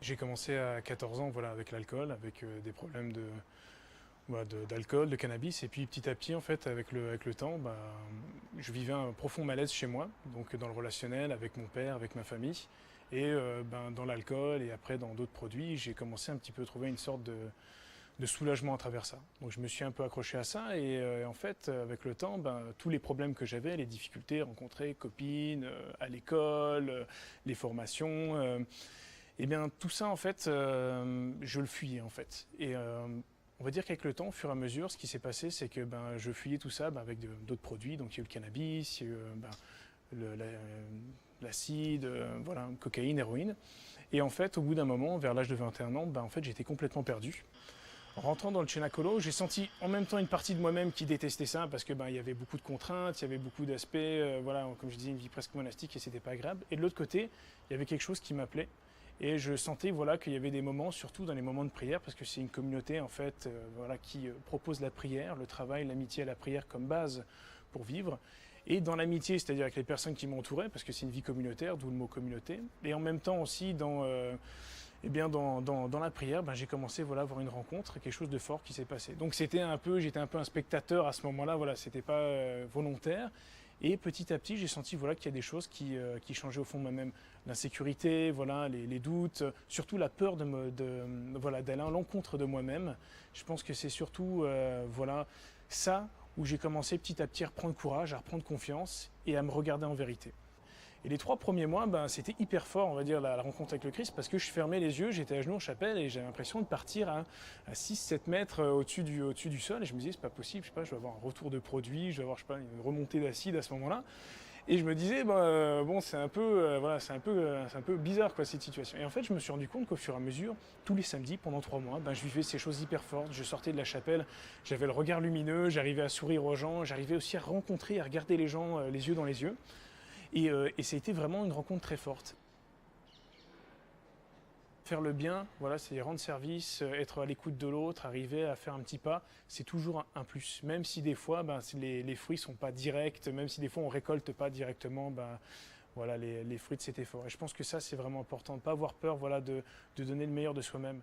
J'ai commencé à 14 ans voilà, avec l'alcool, avec des problèmes voilà, d'alcool, de cannabis. Et puis petit à petit, en fait, avec le temps, je vivais un profond malaise chez moi, donc dans le relationnel, avec mon père, avec ma famille. Et dans l'alcool et après dans d'autres produits, j'ai commencé un petit peu à trouver une sorte de soulagement à travers ça. Donc je me suis un peu accroché à ça et en fait, avec le temps, tous les problèmes que j'avais, les difficultés rencontrées, copines, à l'école, les formations, et bien tout ça en fait, je le fuyais en fait. Et on va dire qu'avec le temps, au fur et à mesure, ce qui s'est passé, c'est que je fuyais tout ça avec d'autres produits. Donc il y a eu le cannabis, il y a eu l'acide, voilà, cocaïne, héroïne. Et en fait, au bout d'un moment, vers l'âge de 21 ans, en fait, j'étais complètement perdu. En rentrant dans le Cenacolo, j'ai senti en même temps une partie de moi-même qui détestait ça parce que il y avait beaucoup de contraintes, il y avait beaucoup d'aspects, voilà, comme je disais, une vie presque monastique et c'était pas agréable. Et de l'autre côté, il y avait quelque chose qui m'appelait. Et je sentais voilà, qu'il y avait des moments, surtout dans les moments de prière, parce que c'est une communauté en fait, voilà, qui propose la prière, le travail, l'amitié à la prière comme base pour vivre. Et dans l'amitié, c'est-à-dire avec les personnes qui m'entouraient, parce que c'est une vie communautaire, d'où le mot communauté. Et en même temps aussi dans la prière, j'ai commencé voilà, à avoir une rencontre, quelque chose de fort qui s'est passé. Donc j'étais un peu un spectateur à ce moment-là, voilà, c'était pas volontaire. Et petit à petit, j'ai senti voilà, qu'il y a des choses qui changeaient au fond de moi-même. L'insécurité, voilà, les doutes, surtout la peur voilà, d'aller à l'encontre de moi-même. Je pense que c'est surtout voilà, ça où j'ai commencé petit à petit à reprendre courage, à reprendre confiance et à me regarder en vérité. Et les 3 premiers mois, c'était hyper fort, on va dire, la rencontre avec le Christ, parce que je fermais les yeux, j'étais à genoux en chapelle et j'avais l'impression de partir à 6-7 mètres au-dessus du sol. Et je me disais, c'est pas possible, je sais pas, je vais avoir un retour de produit, je vais avoir, je sais pas, une remontée d'acide à ce moment-là. Et je me disais, bon, c'est un peu, voilà, c'est un peu bizarre, quoi, cette situation. Et en fait, je me suis rendu compte qu'au fur et à mesure, tous les samedis, pendant 3 mois, je vivais ces choses hyper fortes. Je sortais de la chapelle, j'avais le regard lumineux, j'arrivais à sourire aux gens, j'arrivais aussi à rencontrer, à regarder les gens les yeux dans les yeux. Et ça a été vraiment une rencontre très forte. Faire le bien, voilà, c'est rendre service, être à l'écoute de l'autre, arriver à faire un petit pas, c'est toujours un plus. Même si des fois, si les fruits sont pas directs, même si des fois on récolte pas directement, voilà, les fruits de cet effort. Et je pense que ça, c'est vraiment important, de ne pas avoir peur, voilà, de donner le meilleur de soi-même.